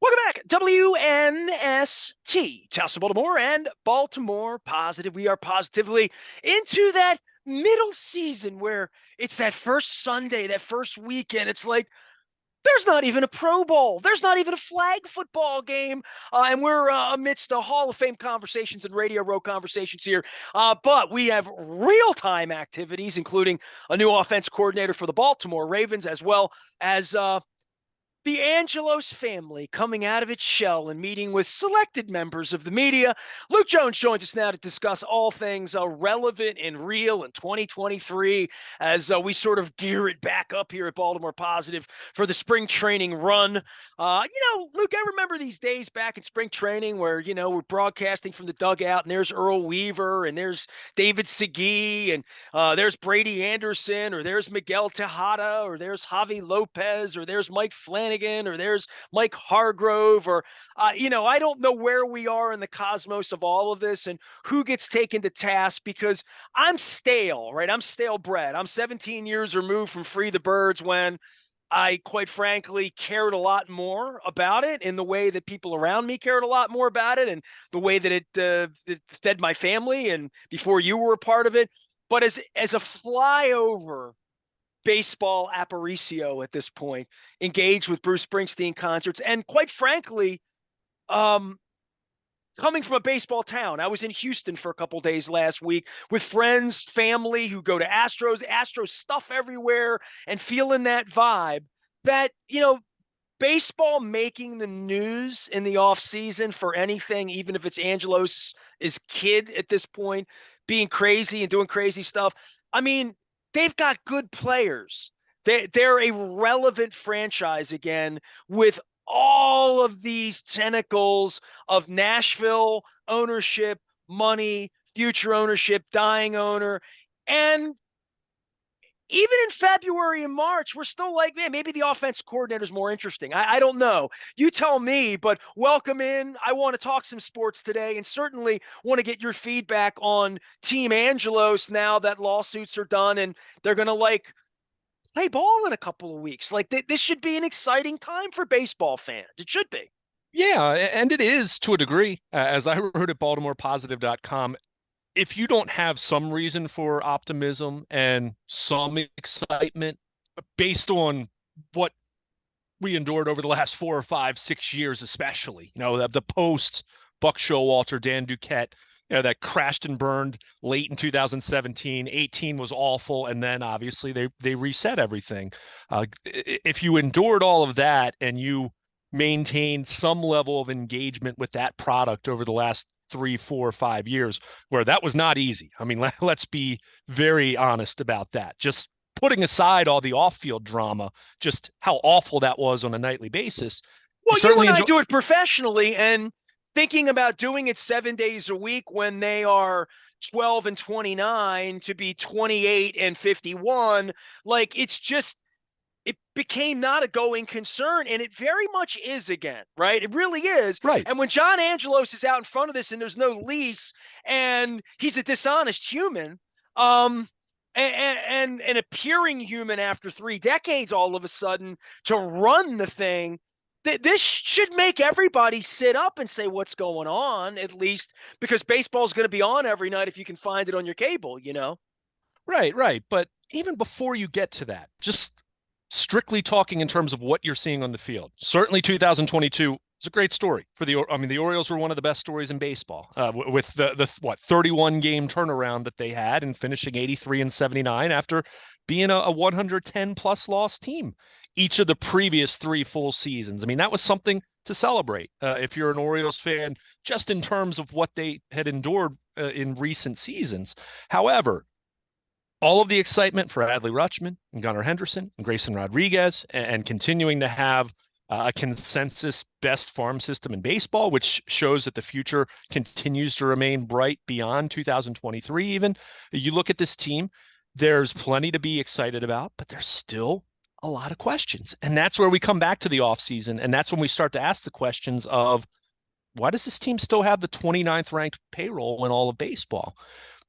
Welcome back, WNST, Towson, Baltimore, and Baltimore Positive. We are positively into that middle season where it's that first Sunday, that first weekend. It's like there's not even a Pro Bowl. There's not even a flag football game. And we're amidst a Hall of Fame conversations and Radio Row conversations here. But we have real-time activities, including a new offense coordinator for the Baltimore Ravens, as well as the Angelos family coming out of its shell and meeting with selected members of the media. Luke Jones joins us now to discuss all things relevant and real in 2023 as we sort of gear it back up here at Baltimore Positive for the spring training run. Luke, I remember these days back in spring training where, we're broadcasting from the dugout and there's Earl Weaver and there's David Segui and there's Brady Anderson or there's Miguel Tejada or there's Javi Lopez or there's Mike Flanagan or there's Mike Hargrove or, I don't know where we are in the cosmos of all of this and who gets taken to task because I'm stale, right? I'm stale bread. I'm 17 years removed from Free the Birds when I, quite frankly, cared a lot more about it in the way that people around me cared a lot more about it and the way that it fed my family and before you were a part of it. But as a flyover baseball apparitio at this point, engaged with Bruce Springsteen concerts. And quite frankly, coming from a baseball town, I was in Houston for a couple days last week with friends, family who go to Astros stuff everywhere, and feeling that vibe that, baseball making the news in the offseason for anything, even if it's Angelos' kid at this point, being crazy and doing crazy stuff. I mean, they've got good players. They're a relevant franchise again with all of these tentacles of Nashville ownership, money, future ownership, dying owner. And even in February and March, we're still like, man, maybe the offense coordinator is more interesting. I don't know. You tell me, but welcome in. I want to talk some sports today and certainly want to get your feedback on Team Angelos now that lawsuits are done and they're going to play ball in a couple of weeks. This should be an exciting time for baseball fans. It should be. Yeah, and it is to a degree. As I wrote at BaltimorePositive.com, if you don't have some reason for optimism and some excitement based on what we endured over the last 4 or 5, 6 years, especially, the post Buck Showalter, Dan Duquette, that crashed and burned late in 2017. 18 was awful, and then obviously they reset everything. If you endured all of that and you maintained some level of engagement with that product over the last 3, 4, 5 years, where that was not easy. I mean, let's be very honest about that. Just putting aside all the off-field drama, just how awful that was on a nightly basis. Well, you and I do it professionally, and thinking about doing it 7 days a week when they are 12 and 29 to be 28 and 51, it became not a going concern, and it very much is again, right? It really is. Right. And when John Angelos is out in front of this and there's no lease and he's a dishonest human, and an appearing human after 3 decades all of a sudden to run the thing, this should make everybody sit up and say what's going on, at least because baseball is going to be on every night if you can find it on your cable, Right. But even before you get to that, just strictly talking in terms of what you're seeing on the field, certainly 2022 is a great story for the Orioles were one of the best stories in baseball with the 31 game turnaround that they had and finishing 83 and 79 after being a 110 plus loss team each of the previous 3 full seasons. I mean, that was something to celebrate if you're an Orioles fan, just in terms of what they had endured in recent seasons. However, all of the excitement for Adley Rutschman and Gunnar Henderson and Grayson Rodriguez and continuing to have a consensus best farm system in baseball, which shows that the future continues to remain bright beyond 2023 even. You look at this team, there's plenty to be excited about, but there's still a lot of questions. And that's where we come back to the offseason, and that's when we start to ask the questions of, why does this team still have the 29th ranked payroll in all of baseball?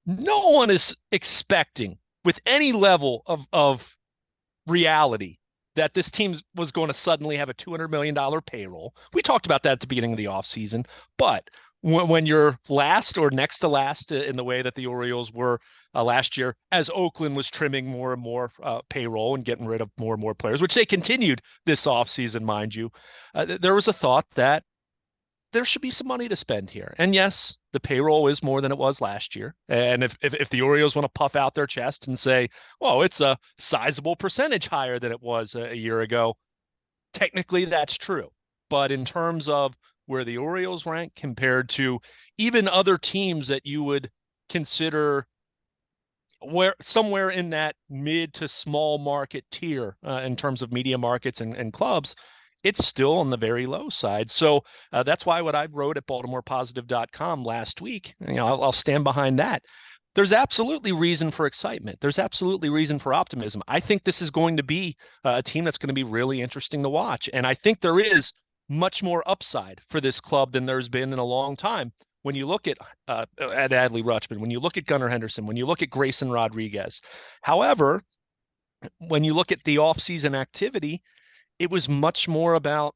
No one is expecting with any level of reality that this team was going to suddenly have a $200 million payroll. We talked about that at the beginning of the offseason, but when you're last or next to last in the way that the Orioles were last year, as Oakland was trimming more and more payroll and getting rid of more and more players, which they continued this offseason, mind you, there was a thought that there should be some money to spend here. And yes, the payroll is more than it was last year. And if the Orioles want to puff out their chest and say, well, it's a sizable percentage higher than it was a year ago, technically that's true. But in terms of where the Orioles rank compared to even other teams that you would consider where somewhere in that mid to small market tier in terms of media markets and clubs, it's still on the very low side. So that's why what I wrote at BaltimorePositive.com last week, I'll stand behind that. There's absolutely reason for excitement. There's absolutely reason for optimism. I think this is going to be a team that's going to be really interesting to watch. And I think there is much more upside for this club than there's been in a long time. When you look at Adley Rutschman, when you look at Gunnar Henderson, when you look at Grayson Rodriguez. However, when you look at the offseason activity, it was much more about,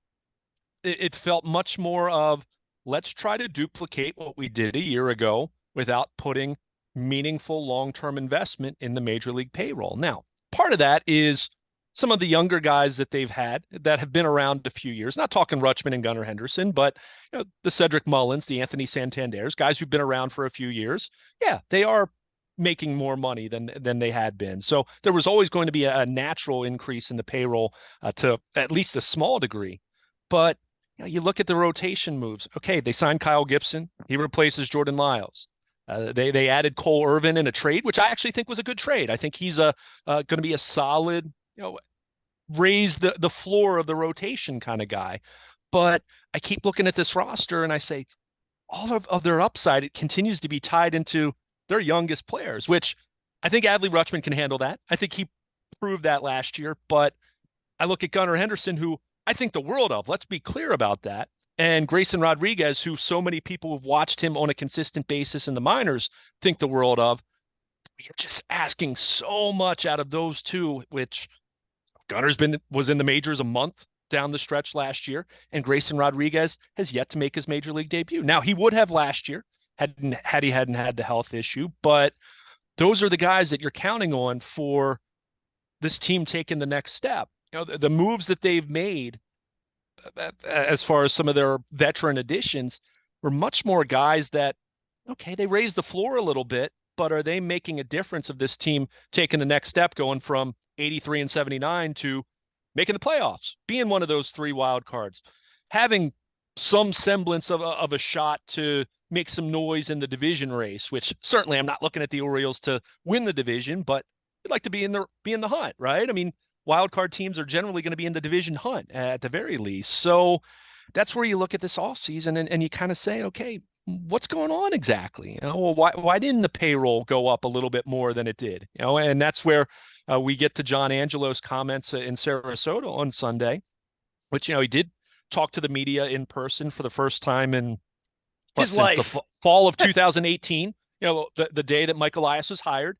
it felt much more of, let's try to duplicate what we did a year ago without putting meaningful long-term investment in the major league payroll. Now, part of that is some of the younger guys that they've had that have been around a few years, not talking Rutschman and Gunnar Henderson, but the Cedric Mullins, the Anthony Santanders, guys who've been around for a few years. Yeah, they are making more money than they had been. So there was always going to be a natural increase in the payroll to at least a small degree. But you look at the rotation moves. Okay, they signed Kyle Gibson. He replaces Jordan Lyles. They added Cole Irvin in a trade, which I actually think was a good trade. I think he's going to be a solid, raise the floor of the rotation kind of guy. But I keep looking at this roster and I say, all of their upside, it continues to be tied into their youngest players, which I think Adley Rutschman can handle that. I think he proved that last year. But I look at Gunnar Henderson, who I think the world of. Let's be clear about that. And Grayson Rodriguez, who so many people who've watched him on a consistent basis in the minors think the world of. You're just asking so much out of those two, which Gunner's was in the majors a month down the stretch last year, and Grayson Rodriguez has yet to make his major league debut. Now, he would have last year had he hadn't had the health issue, but those are the guys that you're counting on for this team taking the next step. The moves that they've made as far as some of their veteran additions were much more guys that, okay, they raised the floor a little bit, but are they making a difference of this team taking the next step, going from 83 and 79 to making the playoffs, being one of those three wild cards, having some semblance of a shot to make some noise in the division race, which certainly I'm not looking at the Orioles to win the division, but you'd like to be in the hunt, right? I mean, wild card teams are generally going to be in the division hunt at the very least. So that's where you look at this offseason and you kind of say, okay, what's going on exactly? Well, why didn't the payroll go up a little bit more than it did? And that's where we get to John Angelos' comments in Sarasota on Sunday, which, he did talk to the media in person for the first time in his life. The fall of 2018, the day that Mike Elias was hired.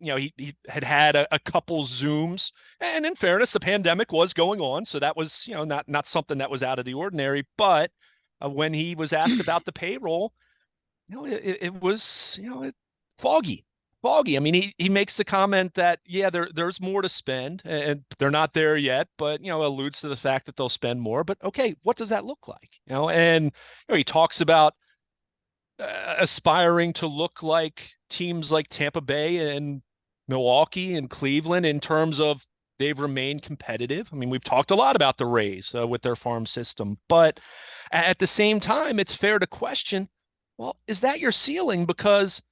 He had a couple Zooms, and in fairness, the pandemic was going on, so that was not something that was out of the ordinary. But when he was asked about the payroll, it was foggy. I mean, he makes the comment that there's more to spend, and they're not there yet, but alludes to the fact that they'll spend more. But okay, what does that look like? And he talks about aspiring to look like teams like Tampa Bay and Milwaukee and Cleveland in terms of they've remained competitive. I mean, we've talked a lot about the Rays with their farm system, but at the same time, it's fair to question, well, is that your ceiling? Because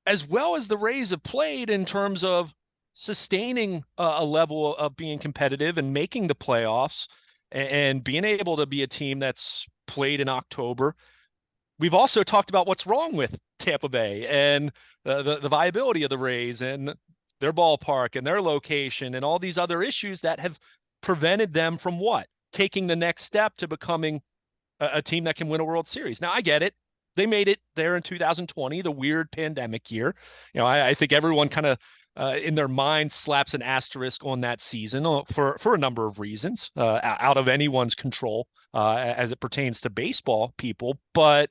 as well as the Rays have played in terms of sustaining a level of being competitive and making the playoffs and being able to be a team that's played in October, we've also talked about what's wrong with Tampa Bay and the viability of the Rays and their ballpark and their location and all these other issues that have prevented them from taking the next step to becoming a team that can win a World Series. Now, I get it. They made it there in 2020, the weird pandemic year. I think everyone kind of in their mind slaps an asterisk on that season for a number of reasons, out of anyone's control, as it pertains to baseball people. But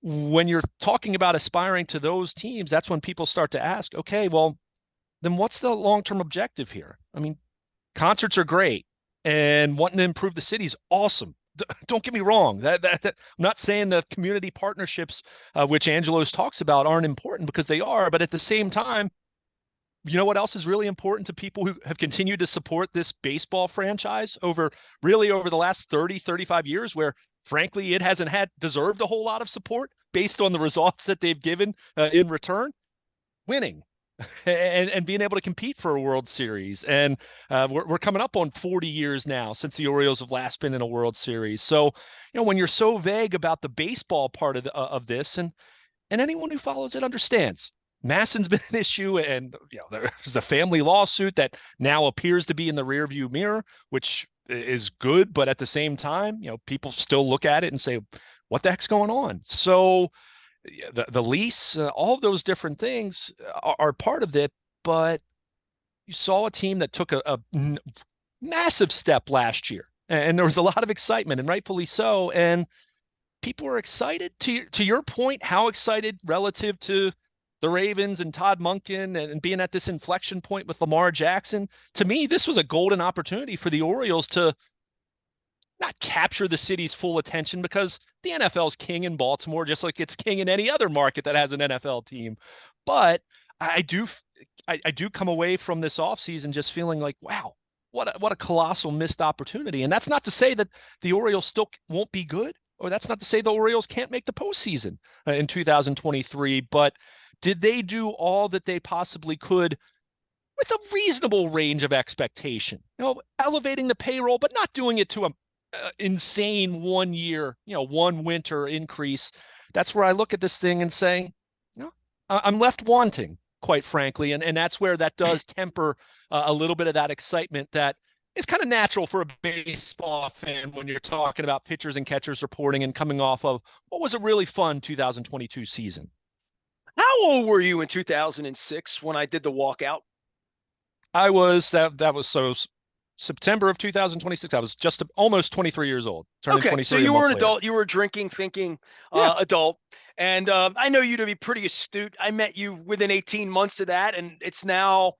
when you're talking about aspiring to those teams, that's when people start to ask, okay, well, then what's the long-term objective here? I mean, concerts are great, and wanting to improve the city is awesome. Don't get me wrong. I'm not saying the community partnerships, which Angelos talks about, aren't important, because they are. But at the same time, you know what else is really important to people who have continued to support this baseball franchise over the last 30, 35 years, where frankly it hasn't had deserved a whole lot of support based on the results that they've given in return? Winning. And being able to compete for a World Series. And we're coming up on 40 years now since the Orioles have last been in a World Series. So, when you're so vague about the baseball part of this, and anyone who follows it understands, Masson's been an issue, and there's a family lawsuit that now appears to be in the rearview mirror, which is good, but at the same time, people still look at it and say, what the heck's going on? So the lease, all of those different things are part of it. But you saw a team that took a massive step last year, and there was a lot of excitement, and rightfully so. And people were excited. To your point, how excited relative to the Ravens and Todd Monken and being at this inflection point with Lamar Jackson? To me, this was a golden opportunity for the Orioles to not capture the city's full attention, because the NFL's king in Baltimore, just like it's king in any other market that has an NFL team. But I do come away from this offseason just feeling like, wow, what a colossal missed opportunity. And that's not to say that the Orioles still won't be good, or that's not to say the Orioles can't make the postseason in 2023. But did they do all that they possibly could with a reasonable range of expectation? Elevating the payroll, but not doing it to a insane 1 year, one winter increase. That's where I look at this thing and say, I'm left wanting, quite frankly. And that's where that does temper a little bit of that excitement that is kind of natural for a baseball fan when you're talking about pitchers and catchers reporting and coming off of what was a really fun 2022 season. How old were you in 2006 when I did the walkout? I was that was so September of 2026. I was just almost 23 years old, turning Okay, so 23 a you were month an later. adult. You were a drinking, thinking Yeah. adult. And I know you to be pretty astute. I met you within 18 months of that, and it's now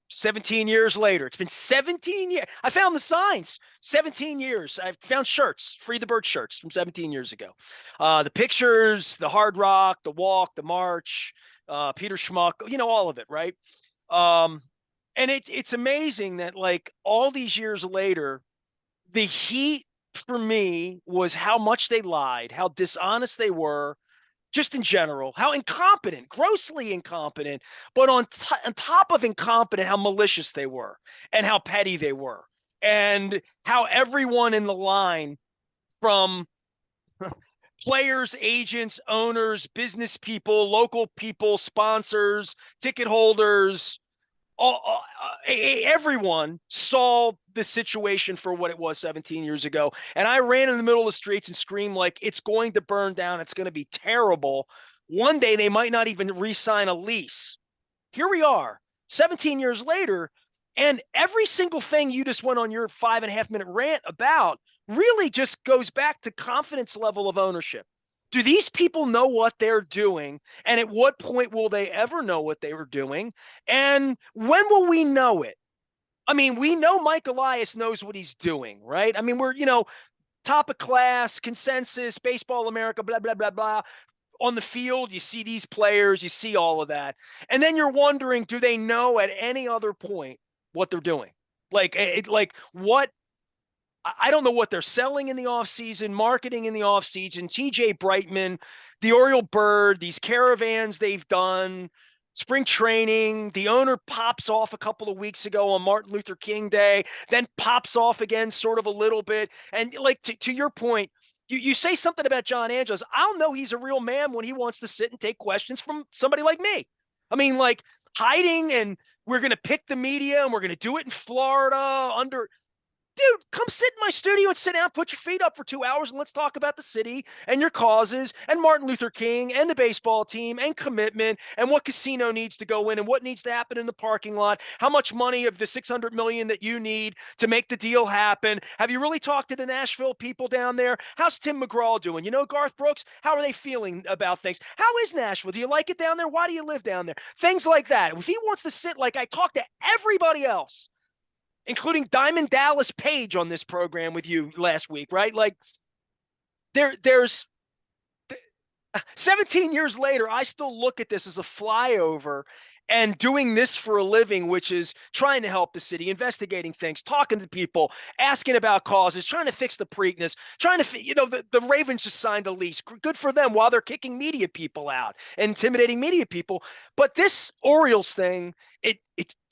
17 years later. It's been 17 years. I found the signs. 17 years. I found shirts, Free the Bird shirts from 17 years ago. The pictures, the Hard Rock, the walk, the march, Peter Schmuck, all of it, right? And it's amazing that, like, all these years later, the heat for me was how much they lied, how dishonest they were, just in general, how incompetent, grossly incompetent, but on top of incompetent, how malicious they were and how petty they were, and how everyone in the line, from players, agents, owners, business people, local people, sponsors, ticket holders, everyone saw the situation for what it was 17 years ago. And I ran in the middle of the streets and screamed like, it's going to burn down. It's going to be terrible. One day they might not even re-sign a lease. Here we are 17 years later. And every single thing you just went on your 5.5-minute rant about really just goes back to confidence level of ownership. Do these people know what they're doing? And at what point will they ever know what they were doing? And when will we know it? I mean, we know Mike Elias knows what he's doing, right? I mean, we're, top of class, consensus, Baseball America, blah, blah, blah, blah. On the field, you see these players, you see all of that. And then you're wondering, do they know at any other point what they're doing? Like what I don't know what they're selling in the offseason, marketing in the offseason, TJ Brightman, the Oriole Bird, these caravans they've done, spring training. The owner pops off a couple of weeks ago on Martin Luther King Day, then pops off again sort of a little bit. And like to your point, you say something about John Angelos. I'll know he's a real man when he wants to sit and take questions from somebody like me. I mean, like, hiding and we're going to pick the media and we're going to do it in Florida under dude, come sit in my studio and sit down, put your feet up for 2 hours, and let's talk about the city and your causes and Martin Luther King and the baseball team and commitment and what casino needs to go in and what needs to happen in the parking lot, how much money of the 600 million that you need to make the deal happen. Have you really talked to the Nashville people down there? How's Tim McGraw doing? You know, Garth Brooks, how are they feeling about things? How is Nashville? Do you like it down there? Why do you live down there? Things like that. If he wants to sit like I talk to everybody else, including Diamond Dallas Page on this program with you last week, right? Like there's 17 years later, I still look at this as a flyover and doing this for a living, which is trying to help the city, investigating things, talking to people, asking about causes, trying to fix the Preakness, trying to, the Ravens just signed a lease. Good for them while they're kicking media people out and intimidating media people. But this Orioles thing, it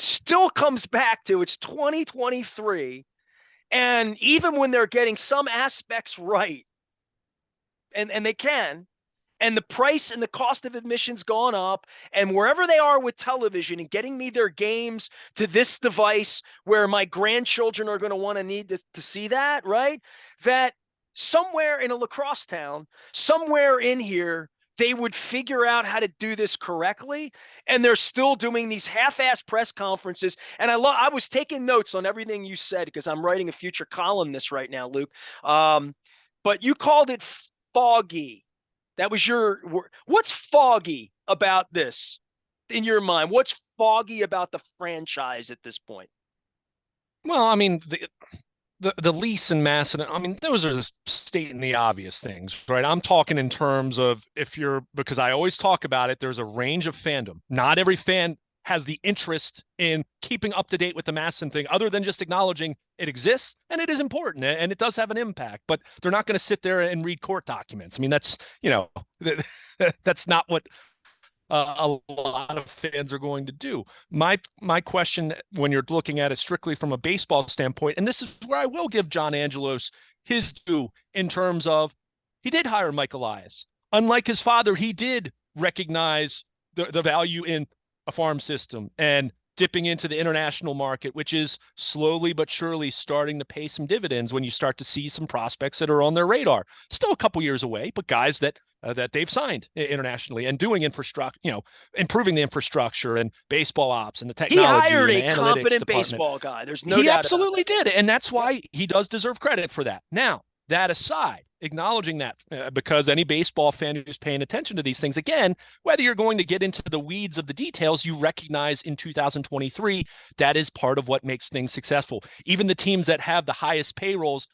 still comes back to it's 2023. And even when they're getting some aspects right, and they can, and the price and the cost of admission's gone up, and wherever they are with television and getting me their games to this device where my grandchildren are going to want to need to see that, right? That somewhere in a lacrosse town, somewhere in here, they would figure out how to do this correctly, and they're still doing these half-ass press conferences. And I was taking notes on everything you said because I'm writing a future column this right now, Luke. But you called it foggy. That was your word. What's foggy about this in your mind? What's foggy about the franchise at this point? Well, I mean, the lease and Madison, I mean, those are just stating the obvious things, right? I'm talking in terms of because I always talk about it, there's a range of fandom. Not every fan has the interest in keeping up to date with the Madison thing, other than just acknowledging it exists and it is important and it does have an impact, but they're not going to sit there and read court documents. I mean, that's, that's not what a lot of fans are going to do. My question, when you're looking at it strictly from a baseball standpoint, and this is where I will give John Angelos his due in terms of he did hire Mike Elias. Unlike his father, he did recognize the value in a farm system and dipping into the international market, which is slowly but surely starting to pay some dividends when you start to see some prospects that are on their radar. Still a couple years away, but guys that they've signed internationally and doing infrastructure, improving the infrastructure and baseball ops and the He technology hired and a the analytics competent department. baseball guy. There's no He doubt about absolutely that. did. And that's why he does deserve credit for that. Now, that aside, acknowledging that because any baseball fan who's paying attention to these things, again, whether you're going to get into the weeds of the details, you recognize in 2023 that is part of what makes things successful. Even the teams that have the highest payrolls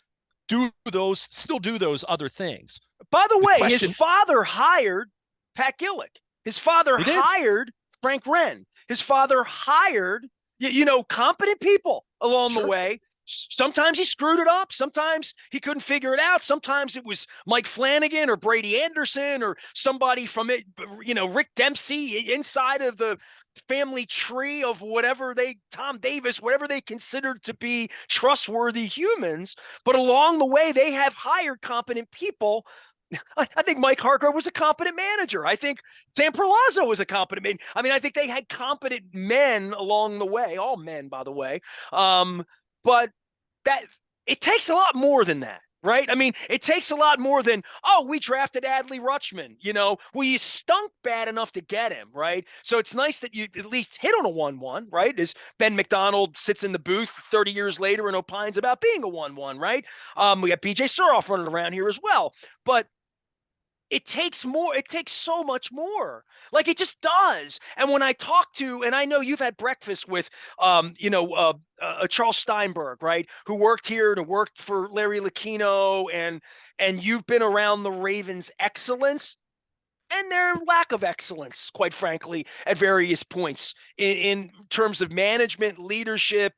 still do those other things. By the The way, his question, father hired Pat Gillick. His father he did, hired Frank Wren. His father hired, competent people along the sure. way. Sometimes he screwed it up. Sometimes he couldn't figure it out. Sometimes it was Mike Flanagan or Brady Anderson or somebody from it, Rick Dempsey inside of the family tree of Tom Davis, whatever they considered to be trustworthy humans. But along the way, they have hired competent people. I think Mike Hargrove was a competent manager. I think Sam Perlazzo was a competent man. I mean, I think they had competent men along the way, all men, by the way. But that it takes a lot more than that, right? I mean, it takes a lot more than, oh, we drafted Adley Rutschman. Well, you stunk bad enough to get him, right? So it's nice that you at least hit on a 1-1, right? As Ben McDonald sits in the booth 30 years later and opines about being a 1-1, right? We got BJ Suroff running around here as well. But it takes more. It takes so much more. Like it just does. And when I talk to, and I know you've had breakfast with, Charles Steinberg, right, who worked here and worked for Larry Lucchino, and you've been around the Ravens' excellence and their lack of excellence, quite frankly, at various points in terms of management, leadership,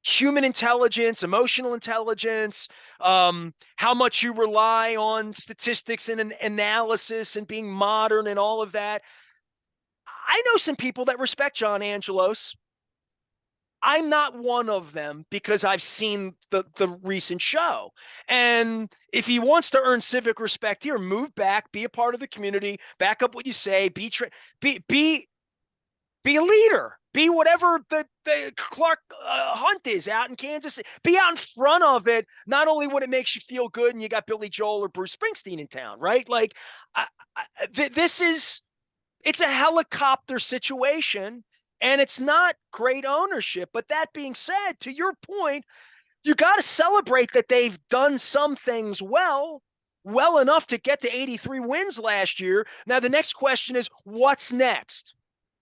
human intelligence, emotional intelligence, how much you rely on statistics and an analysis and being modern and all of that. I know some people that respect John Angelos. I'm not one of them because I've seen the recent show. And if he wants to earn civic respect here, move back, be a part of the community, back up what you say, be Be a leader. Be whatever the Clark Hunt is out in Kansas City. Be out in front of it. Not only when it makes you feel good and you got Billy Joel or Bruce Springsteen in town, right? Like, this is, it's a helicopter situation and it's not great ownership. But that being said, to your point, you got to celebrate that they've done some things well enough to get to 83 wins last year. Now, the next question is, what's next?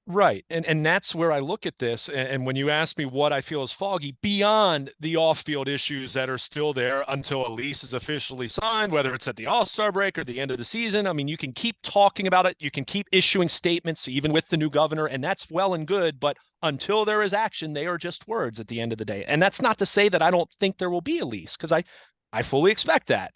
Right. And that's where I look at this. And when you ask me what I feel is foggy, beyond the off-field issues that are still there until a lease is officially signed, whether it's at the All-Star break or the end of the season, I mean, you can keep talking about it. You can keep issuing statements, even with the new governor, and that's well and good. But until there is action, they are just words at the end of the day. And that's not to say that I don't think there will be a lease, because I fully expect that.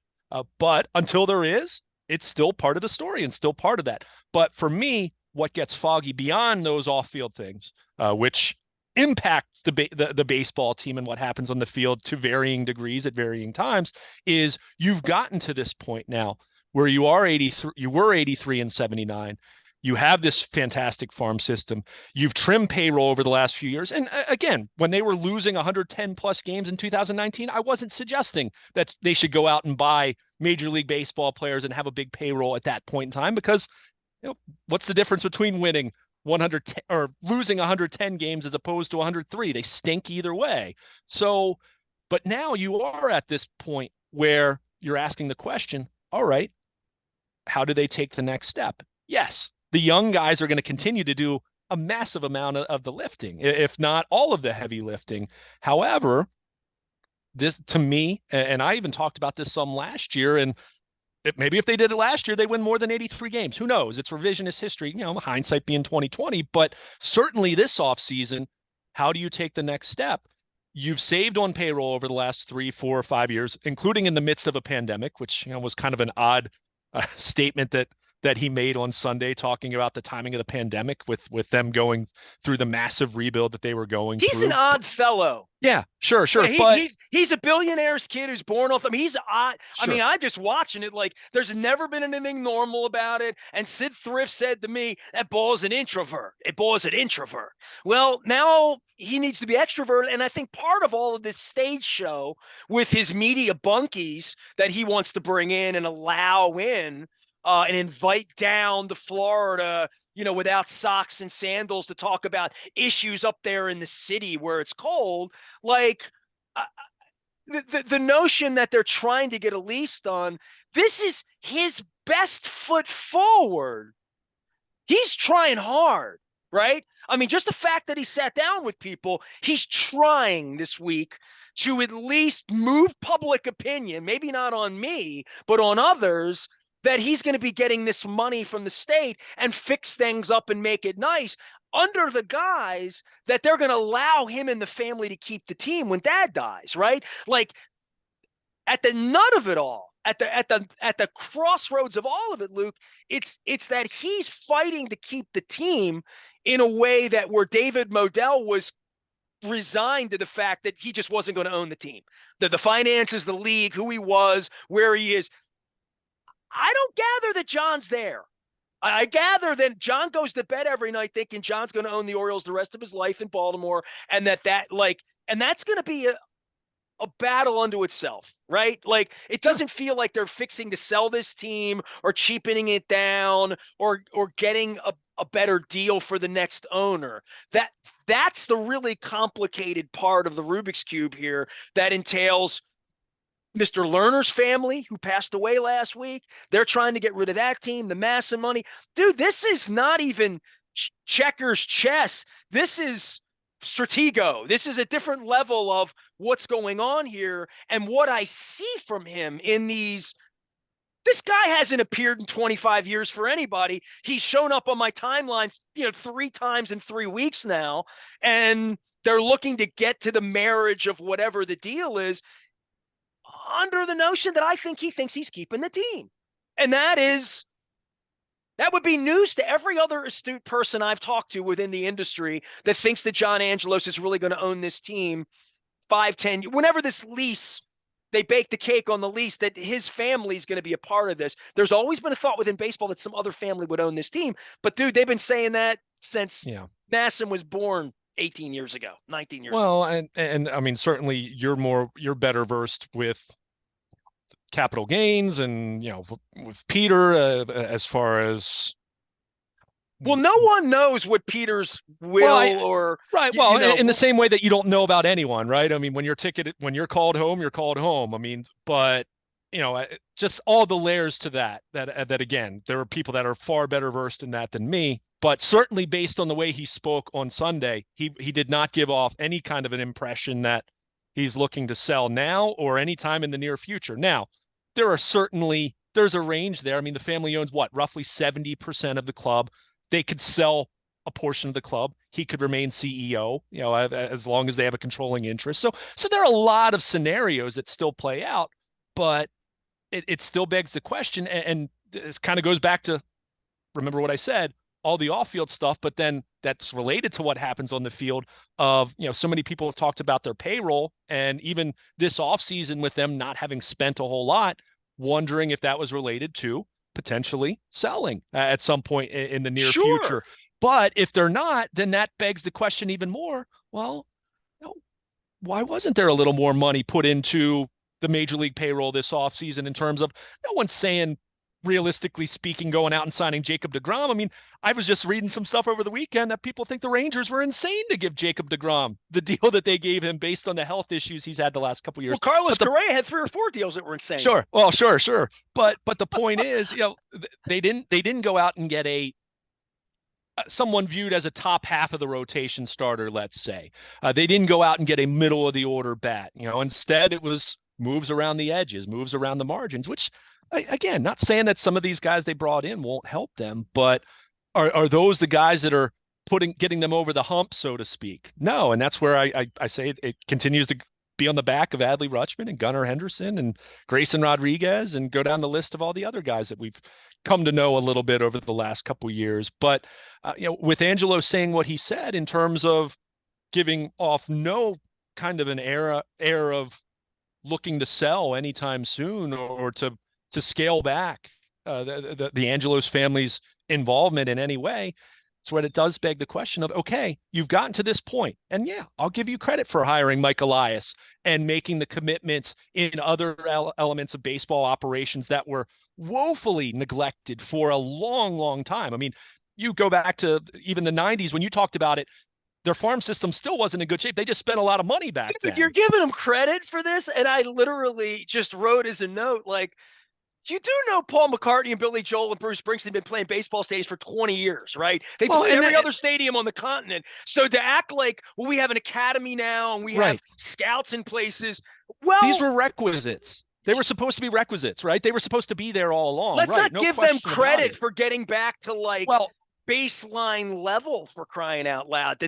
But until there is, it's still part of the story and still part of that. But for me, what gets foggy beyond those off-field things, which impact the baseball team and what happens on the field to varying degrees at varying times, is you've gotten to this point now where you were 83 and 79. You have this fantastic farm system. You've trimmed payroll over the last few years. And again, when they were losing 110 plus games in 2019, I wasn't suggesting that they should go out and buy Major League Baseball players and have a big payroll at that point in time, because what's the difference between winning 110 or losing 110 games as opposed to 103? They stink either way. So, but now you are at this point where you're asking the question, all right, how do they take the next step? Yes, the young guys are going to continue to do a massive amount of the lifting, if not all of the heavy lifting. However, this to me, and I even talked about this some last year, and maybe if they did it last year, they win more than 83 games. Who knows? It's revisionist history, hindsight being 2020. But certainly this offseason, how do you take the next step? You've saved on payroll over the last 3, 4, or 5 years, including in the midst of a pandemic, which was kind of an odd statement that he made on Sunday, talking about the timing of the pandemic with them going through the massive rebuild that they were going He's through. an odd fellow. Yeah, sure. Yeah, But he's a billionaire's kid who's born off. I mean, he's odd. sure. I mean, I'm just watching it like there's never been anything normal about it. And Sid Thrift said to me, that ball's an introvert. It ball's an introvert. Well, now he needs to be extrovert. And I think part of all of this stage show with his media bunkies that he wants to bring in and allow in and invite down to Florida, without socks and sandals to talk about issues up there in the city where it's cold. Like, the notion that they're trying to get a lease done, this is his best foot forward. He's trying hard, right? I mean, just the fact that he sat down with people, he's trying this week to at least move public opinion, maybe not on me, but on others, that he's going to be getting this money from the state and fix things up and make it nice, under the guise that they're going to allow him and the family to keep the team when dad dies, right? Like, at the nut of it all, at the crossroads of all of it, Luke, it's that he's fighting to keep the team in a way that where David Modell was resigned to the fact that he just wasn't going to own the team. The finances, the league, who he was, where he is. I don't gather that John's there. I gather that John goes to bed every night thinking John's going to own the Orioles the rest of his life in Baltimore, and that's going to be a battle unto itself, right? Like, it doesn't feel like they're fixing to sell this team or cheapening it down or getting a better deal for the next owner. That's the really complicated part of the Rubik's Cube here that entails Mr. Lerner's family, who passed away last week. They're trying to get rid of that team, the massive money. Dude, this is not even checkers chess. This is stratego. This is a different level of what's going on here. And what I see from him in this guy hasn't appeared in 25 years for anybody. He's shown up on my timeline, 3 times in 3 weeks now. And they're looking to get to the marriage of whatever the deal is, under the notion that I think he thinks he's keeping the team. And that would be news to every other astute person I've talked to within the industry that thinks that John Angelos is really going to own this team 5, 10, whenever this lease they baked the cake on the lease that his family's going to be a part of this. There's always been a thought within baseball that some other family would own this team. But, dude, they've been saying that since Madison was born 18 years ago, 19 years ago. Well, and I mean, certainly you're better versed with capital gains and, with Peter, as far as. Well, no one knows what Peter's will right. Well, in the same way that you don't know about anyone, right? I mean, when you're called home, you're called home. I mean, but just all the layers to that again, there are people that are far better versed in that than me. But certainly based on the way he spoke on Sunday, he did not give off any kind of an impression that he's looking to sell now or anytime in the near future. Now, there's a range there. I mean, the family owns roughly 70% of the club. They could sell a portion of the club. He could remain CEO, as long as they have a controlling interest. So there are a lot of scenarios that still play out, but it still begs the question. And this kind of goes back to, remember what I said, all the off-field stuff, but then that's related to what happens on the field of, so many people have talked about their payroll, and even this offseason with them not having spent a whole lot, wondering if that was related to potentially selling at some point in the near future. But if they're not, then that begs the question even more. Well, why wasn't there a little more money put into the major league payroll this offseason in terms of, no one's saying, realistically speaking, going out and signing Jacob deGrom. I mean, I was just reading some stuff over the weekend that people think the Rangers were insane to give Jacob deGrom the deal that they gave him based on the health issues he's had the last couple of years. Well, Carlos Correa had 3 or 4 deals that were insane. Sure. Well, sure. But the point is, they didn't go out and get someone viewed as a top half of the rotation starter, let's say. They didn't go out and get a middle of the order bat. Instead it was moves around the edges, moves around the margins, which, again, not saying that some of these guys they brought in won't help them, but are those the guys that are getting them over the hump, so to speak? No, and that's where I say it continues to be on the back of Adley Rutschman and Gunnar Henderson and Grayson Rodriguez, and go down the list of all the other guys that we've come to know a little bit over the last couple of years. But with Angelos saying what he said in terms of giving off no kind of an air of looking to sell anytime soon or to scale back the Angelos family's involvement in any way, it's what it does beg the question of, okay, you've gotten to this point, and I'll give you credit for hiring Mike Elias and making the commitments in other elements of baseball operations that were woefully neglected for a long, long time. I mean, you go back to even the 90s when you talked about it, their farm system still wasn't in good shape. They just spent a lot of money back then. You're giving them credit for this, and I literally just wrote as a note, like, you do know Paul McCartney and Billy Joel and Bruce Springsteen have been playing baseball stadiums for 20 years, right? They play every other stadium on the continent. So to act like, well, we have an academy now and we have scouts in places. Well, these were requisites. They were supposed to be requisites, right? They were supposed to be there all along. Let's not give them credit for getting back to baseline level, for crying out loud.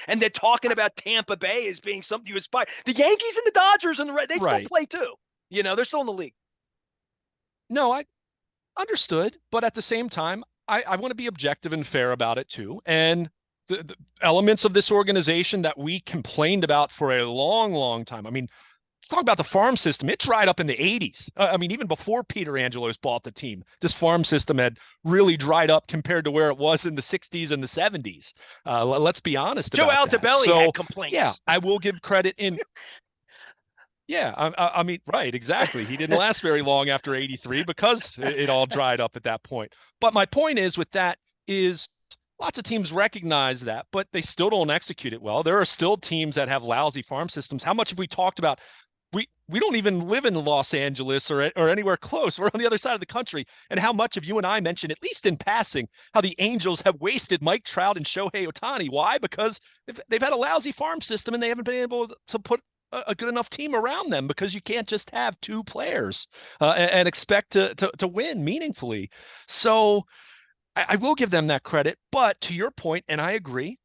And they're talking about Tampa Bay as being something you aspire. The Yankees and the Dodgers and the Reds, they still play too. They're still in the league. No, I understood, but at the same time, I want to be objective and fair about it too. And the elements of this organization that we complained about for a long, long time. I mean, talk about the farm system. It dried up in the 80s. I mean, even before Peter Angelos bought the team, this farm system had really dried up compared to where it was in the 60s and the 70s. Let's be honest about that. Joe Altobelli had complaints. Yeah, I will give credit in. Yeah, I mean, right, exactly. He didn't last very long after 83 because it all dried up at that point. But my point is with that is lots of teams recognize that, but they still don't execute it well. There are still teams that have lousy farm systems. How much have we talked about? We don't even live in Los Angeles or anywhere close. We're on the other side of the country. And how much have you and I mentioned, at least in passing, how the Angels have wasted Mike Trout and Shohei Ohtani? Why? Because they've had a lousy farm system and they haven't been able to put a good enough team around them, because you can't just have 2 players and expect to win meaningfully. So I will give them that credit. But to your point, and I agree,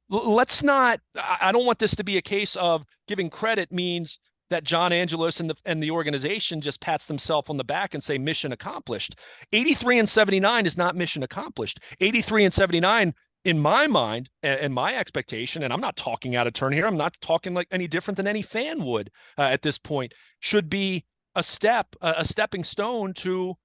let's not, I don't want this to be a case of giving credit means that John Angelos and the organization just pats themselves on the back and say mission accomplished. 83 and 79 is not mission accomplished. 83 and 79 in my mind and my expectation, and I'm not talking out of turn here, I'm not talking like any different than any fan would at this point, should be a stepping stone to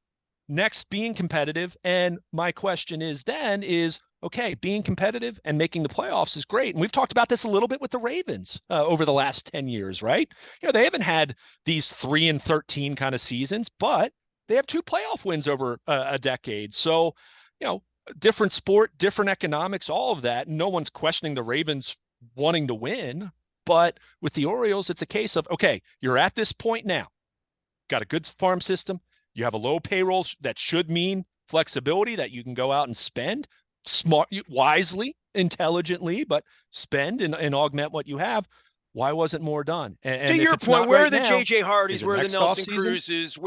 next being competitive. And my question is then is, okay, being competitive and making the playoffs is great. And we've talked about this a little bit with the Ravens over the last 10 years, right? They haven't had these 3-13 kind of seasons, but they have 2 playoff wins over a decade. So, you know, different sport, different economics, all of that. No one's questioning the Ravens wanting to win. But with the Orioles, it's a case of, okay, you're at this point now, got a good farm system. You have a low payroll that should mean flexibility that you can go out and spend smart, wisely, intelligently, but spend and augment what you have. Why wasn't more done? To If your it's point, not where right are the now, JJ is Hardys, it where are the next Nelson offseason? Cruzes,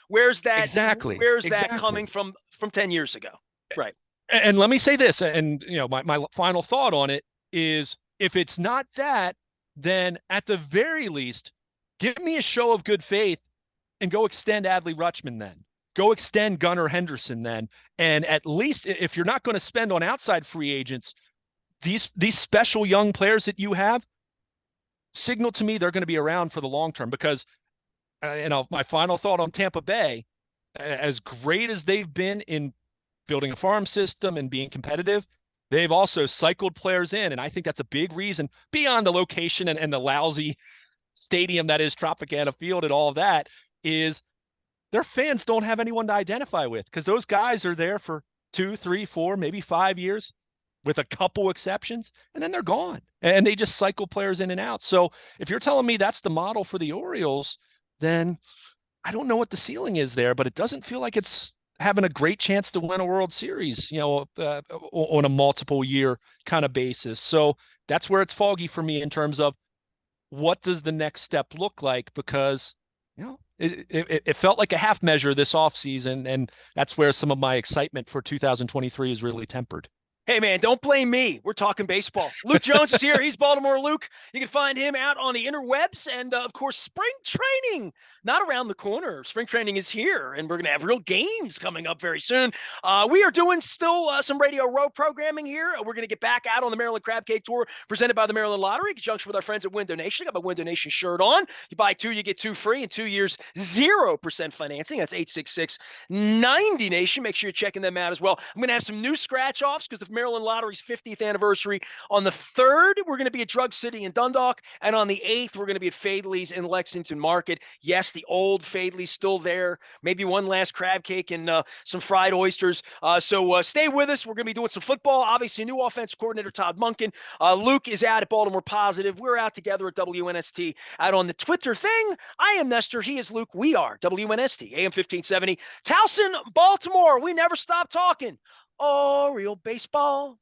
where's Exactly. that coming from 10 years ago? Right. And let me say this, and my final thought on it is, if it's not that, then at the very least, give me a show of good faith and go extend Adley Rutschman then. Go extend Gunnar Henderson then. And at least if you're not going to spend on outside free agents, these special young players that you have, signal to me they're going to be around for the long term. Because my final thought on Tampa Bay, as great as they've been in building a farm system and being competitive, they've also cycled players in. And I think that's a big reason, beyond the location and the lousy stadium that is Tropicana Field and all of that, is their fans don't have anyone to identify with, because those guys are there for 2, 3, 4, maybe 5 years with a couple exceptions, and then they're gone. And they just cycle players in and out. So if you're telling me that's the model for the Orioles, then I don't know what the ceiling is there, but it doesn't feel like it's having a great chance to win a World Series, on a multiple year kind of basis. So that's where it's foggy for me in terms of what does the next step look like, because it felt like a half measure this offseason, and that's where some of my excitement for 2023 is really tempered. Hey, man, don't blame me. We're talking baseball. Luke Jones is here. He's Baltimore Luke. You can find him out on the interwebs. And, of course, spring training, not around the corner. Spring training is here, and we're going to have real games coming up very soon. We are doing still some Radio Row programming here. We're going to get back out on the Maryland Crab Cake Tour presented by the Maryland Lottery in conjunction with our friends at Window Nation. I got my Window Nation shirt on. You buy 2, you get 2 free, and 2 years, 0% financing. That's 866-90-NATION. Make sure you're checking them out as well. I'm going to have some new scratch-offs because the Maryland Lottery's 50th anniversary. On the 3rd, we're going to be at Drug City in Dundalk, and on the 8th, we're going to be at Fadley's in Lexington Market. Yes, the old Fadley's still there. Maybe one last crab cake and some fried oysters. So stay with us. We're going to be doing some football. Obviously, new offensive coordinator Todd Monken. Luke is out at Baltimore Positive. We're out together at WNST out on the Twitter thing. I am Nestor. He is Luke. We are WNST, AM 1570. Towson, Baltimore. We never stop talking Oriole baseball.